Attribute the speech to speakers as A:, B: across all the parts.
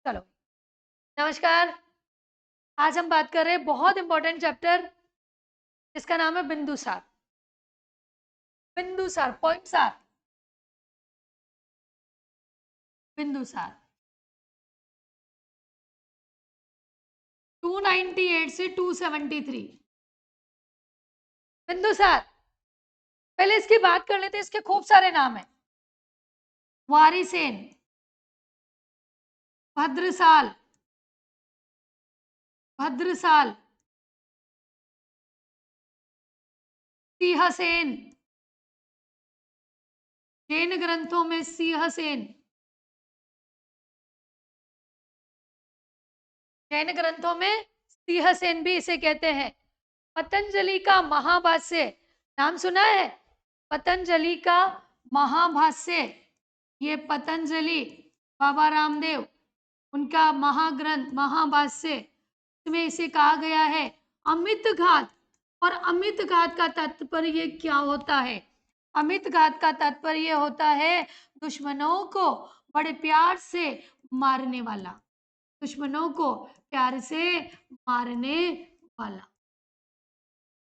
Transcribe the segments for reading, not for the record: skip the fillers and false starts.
A: चलो, नमस्कार। आज हम बात कर रहे हैं बहुत इंपॉर्टेंट चैप्टर जिसका नाम है बिंदुसार। बिंदुसार, पॉइंट सार, बिंदुसार 298 से 273। बिंदुसार, पहले इसकी बात कर लेते हैं। इसके खूब सारे नाम हैं। वारिसेन, भद्रसाल, भद्रसाल, सिंहसेन, जैन ग्रंथों में सिंहसेन, जैन ग्रंथों में सिंहसेन भी इसे कहते हैं। पतंजलि का महाभाष्य, नाम सुना है? पतंजलि का महाभाष्य, ये पतंजलि बाबा रामदेव, उनका महाग्रंथ महाभाष्य, इसमें इसे कहा गया है अमित घात। और अमित घात का तात्पर्य क्या होता है? अमित घात का तात्पर्य होता है दुश्मनों को बड़े प्यार से मारने वाला, दुश्मनों को प्यार से मारने वाला।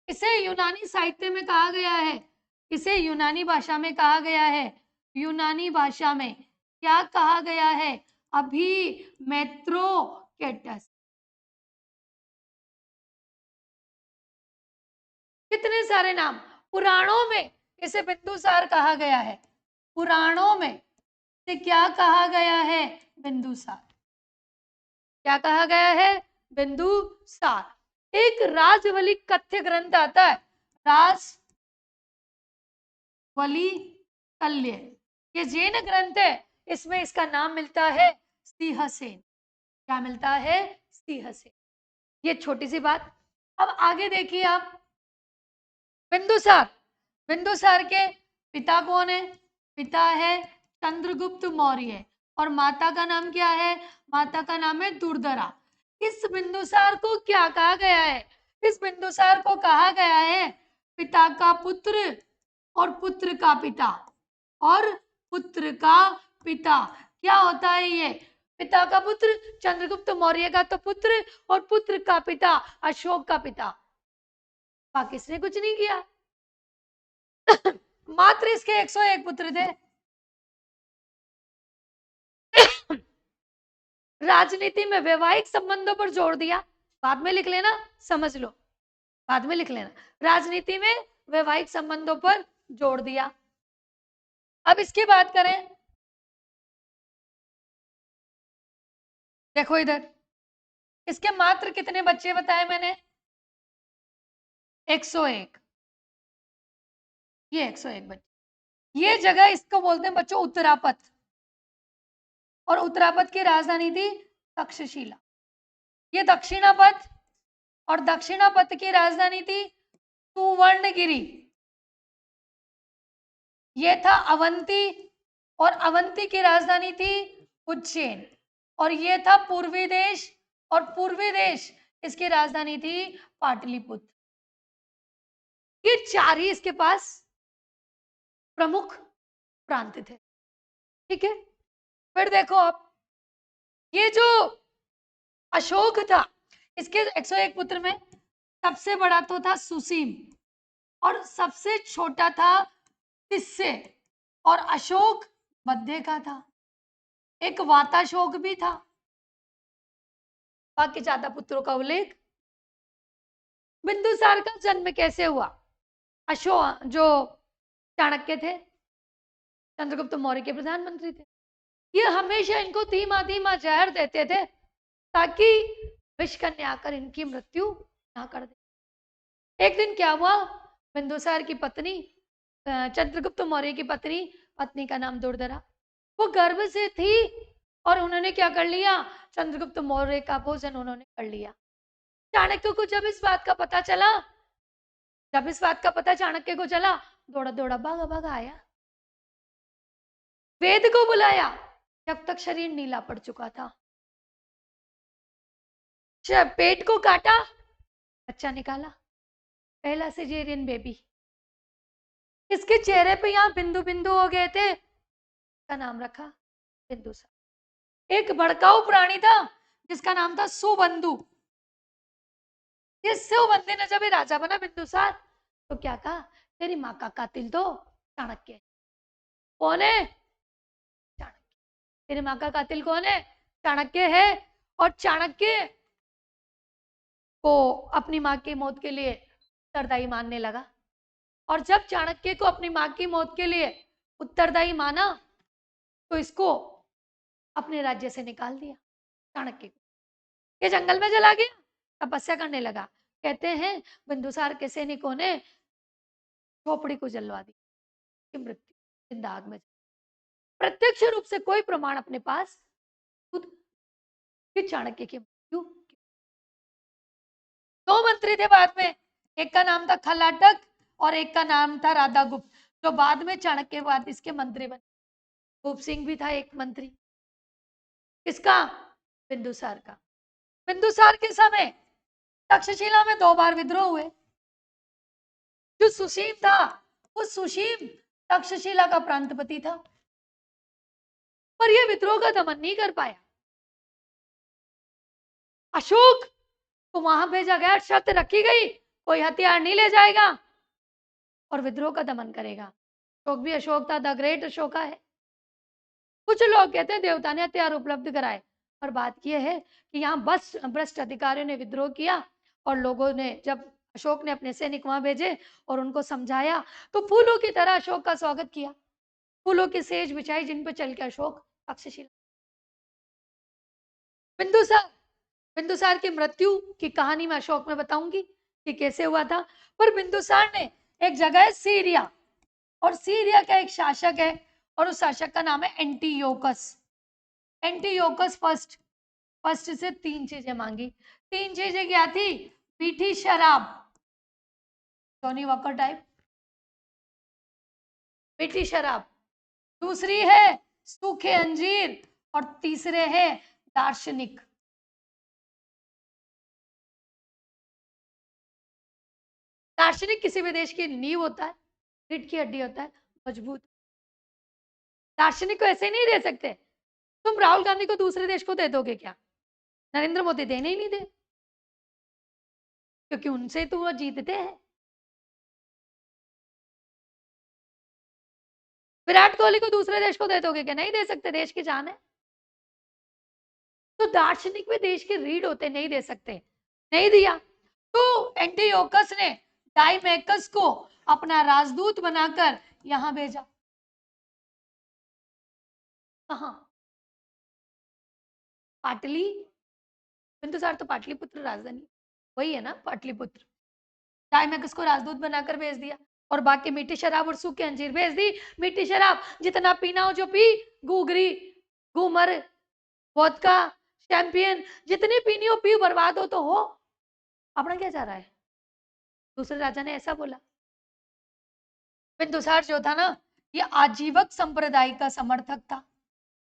A: इसे यूनानी साहित्य में कहा गया है, इसे यूनानी भाषा में कहा गया है। यूनानी भाषा में क्या कहा गया है? अभिमेत्रोकेटस। कितने सारे नाम। पुराणों में इसे बिंदुसार कहा गया है। पुराणों में इसे क्या कहा गया है? बिंदुसार। क्या कहा गया है? बिंदुसार। एक राजवली कथ्य ग्रंथ आता है, राजवली कल्य, ये जैन ग्रंथ है। इसमें इसका नाम मिलता है सिंहसेन। क्या मिलता है? सिंहसेन। ये छोटी सी बात। अब आगे देखिए आप। बिंदुसार, बिंदुसार के पिता कौन है? पिता है चंद्रगुप्त मौर्य। और माता का नाम क्या है? माता का नाम है दुर्धरा। इस बिंदुसार को क्या कहा गया है? इस बिंदुसार को कहा गया है पिता का पुत्र और पुत्र का पिता, और पुत्र का पिता। क्या होता है ये? पिता का पुत्र चंद्रगुप्त मौर्य का तो पुत्र, और पुत्र का पिता अशोक का पिता। बाकी इसने कुछ नहीं किया। मात्र इसके 101 पुत्र थे। राजनीति में वैवाहिक संबंधों पर जोर दिया। बाद में लिख लेना, समझ लो, बाद में लिख लेना। राजनीति में वैवाहिक संबंधों पर जोर दिया। अब इसकी बात करें, देखो इधर, इसके मात्र कितने बच्चे बताए मैंने? 101। ये 101 बच्चे। ये जगह इसको बोलते हैं बच्चों उत्तरापथ, और उत्तरापथ की राजधानी थी तक्षशिला। ये दक्षिणापथ, और दक्षिणापथ की राजधानी थी सुवर्णगिरी। ये था अवंती, और अवंती की राजधानी थी उज्जैन। और ये था पूर्वी देश, और पूर्वी देश इसकी राजधानी थी पाटलिपुत्र। ये चार ही इसके पास प्रमुख प्रांत थे। ठीक है, फिर देखो आप, ये जो अशोक था, इसके 101 पुत्र में सबसे बड़ा तो था सुसीम, और सबसे छोटा था तिस्से, और अशोक मध्य का था। एक वाताशोक भी था। बाकी ज्यादा पुत्रों का उल्लेख। बिंदुसार का जन्म कैसे हुआ? अशोक जो चाणक्य थे, चंद्रगुप्त मौर्य के प्रधानमंत्री थे, ये हमेशा इनको धीमा धीमा जहर देते थे ताकि विष कन्या आकर इनकी मृत्यु ना कर दे। एक दिन क्या हुआ, बिंदुसार की पत्नी, चंद्रगुप्त मौर्य की पत्नी, पत्नी का नाम दुर्धरा, वो गर्भ से थी, और उन्होंने क्या कर लिया? चंद्रगुप्त मौर्य का भोजन उन्होंने कर लिया। चाणक्य को जब इस बात का पता चला, जब इस बात का पता चाणक्य को चला, दौड़ा दौड़ा भागा भागा आया, वेद को बुलाया। जब तक शरीर नीला पड़ चुका था, पेट को काटा, बच्चा निकाला, पहला सिजेरियन बेबी। इसके चेहरे पे यहाँ बिंदु बिंदु हो गए थे, का नाम रखा बिंदुसार। एक भड़काऊ प्राणी था जिसका नाम था सुबंधु। ये शिवबंदी ने जब ये राजा बना बिंदुसार, तो क्या कहा, तेरी माँ का कातिल तो चाणक्य है। कौन है? चाणक्य। तेरी माँ का कातिल कौन है? चाणक्य है। और चाणक्य को अपनी माँ की मौत के लिए उत्तरदायी मानने लगा। और जब चाणक्य को अपनी माँ की मौत के लिए उत्तरदायी माना, तो इसको अपने राज्य से निकाल दिया चाणक्य को। ये जंगल में चला गया, तपस्या करने लगा। कहते हैं बिंदुसार के सैनिकों ने झोपड़ी को जलवा दी, की मृत्यु जिंदा आग में। प्रत्यक्ष रूप से कोई प्रमाण अपने पास खुद कि चाणक्य की मृत्यु। दो मंत्री थे बाद में, एक का नाम था खलाटक और एक का नाम था राधागुप्त, जो बाद में चाणक्य के बाद इसके मंत्री बने। भूप सिंह भी था एक मंत्री। किसका? बिंदुसार का। बिंदुसार के समय तक्षशिला में 2 बार विद्रोह हुए। जो सुशीम था, वो सुशीम तक्षशिला का प्रांतपति था, पर यह विद्रोह का दमन नहीं कर पाया। अशोक को वहां भेजा गया, शर्त रखी गई कोई हथियार नहीं ले जाएगा और विद्रोह का दमन करेगा। अशोक भी अशोक था, द ग्रेट अशोका है। कुछ लोग कहते हैं देवता ने हथियार उपलब्ध कराए, पर बात यह है कि यहाँ बस भ्रष्ट अधिकारियों ने विद्रोह किया और लोगों ने, जब अशोक ने अपने सैनिक वहां भेजे और उनको समझाया, तो फूलों की तरह अशोक का स्वागत किया। फूलों की सेज बिछाई जिन पर चल के अशोक तक्षशिला। बिंदुसार बिंदुसार की मृत्यु की कहानी मैं अशोक में बताऊंगी कि कैसे हुआ था। पर बिंदुसार ने, एक जगह है सीरिया, और सीरिया का एक शासक है और उस शासक का नाम है एंटीयोकस। एंटीयोकस फर्स्ट से 3 चीजें मांगी। 3 चीजें क्या थी? मीठी शराब, जॉनी वॉकर टाइप मीठी शराब, दूसरी है सूखे अंजीर, और तीसरे है दार्शनिक। दार्शनिक किसी भी देश की नींव होता है, रीढ़ की हड्डी होता है, मजबूत। दार्शनिक को ऐसे ही नहीं दे सकते। तुम राहुल गांधी को दूसरे देश को दे दोगे क्या? नरेंद्र मोदी देने ही नहीं दे, क्योंकि उनसे तो वो जीतते हैं। विराट कोहली को दूसरे देश को दे दोगे क्या? नहीं दे सकते, देश की जान है। तो दार्शनिक भी देश की रीढ़ होते, नहीं दे सकते, नहीं दिया। तो एंटीयोकस ने डाइमेकस को अपना राजदूत बनाकर यहां भेजा। कहा? पाटली। बिंदुसार तो पाटलिपुत्र राजधानी वही है ना, पाटलिपुत्र। डाइमेकस को राजदूत बनाकर भेज दिया और बाकी मीठी शराब और सूखे अंजीर भेज दी। मीठी शराब जितना पीना हो जो पी, गुगरी, घूमर, वोदका, चैंपियन, जितनी पीनी हो पी, बर्बाद हो तो हो, अपना क्या चाह रहा है? दूसरे राजा ने ऐसा बोला। बिंदुसार जो था ना, ये आजीवक संप्रदाय का समर्थक था।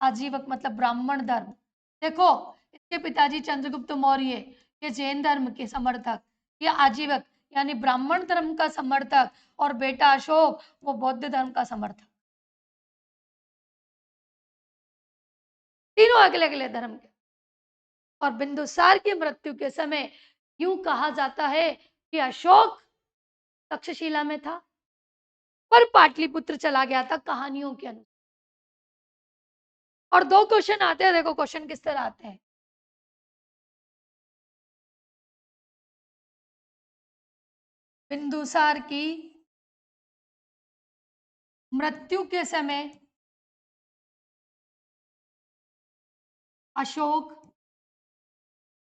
A: आजीवक मतलब ब्राह्मण धर्म। देखो, इसके पिताजी चंद्रगुप्त मौर्य ये जैन धर्म के समर्थक, ये आजीवक यानी ब्राह्मण धर्म का समर्थक, और बेटा अशोक वो बौद्ध धर्म का समर्थक। तीनों अगले अगले धर्म के। और बिंदुसार की मृत्यु के समय यूं कहा जाता है कि अशोक तक्षशिला में था पर पाटलिपुत्र चला गया था, कहानियों के अनुसार। और 2 क्वेश्चन आते हैं, देखो क्वेश्चन किस तरह आते हैं। बिंदुसार की मृत्यु के समय अशोक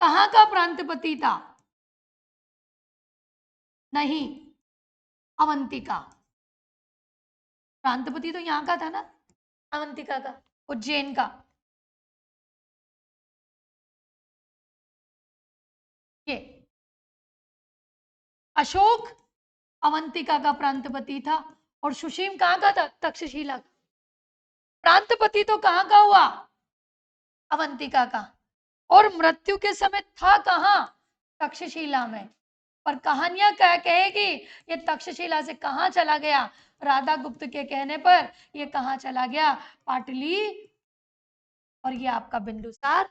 A: कहाँ का प्रांतपति था? नहीं, अवंतिका। प्रांतपति तो यहाँ का था ना, अवंतिका का, उज्जैन का। ये अशोक अवंतिका का प्रांतपति था और सुशीम कहाँ का था? तक्षशिला का। प्रांतपति तो कहाँ का हुआ? अवंतिका का। और मृत्यु के समय था कहाँ? तक्षशिला में। पर कहानियां क्या कहेगी ये तक्षशिला से कहाँ चला गया? राधा गुप्त के कहने पर ये कहाँ चला गया? पाटली और ये आपका बिंदुसार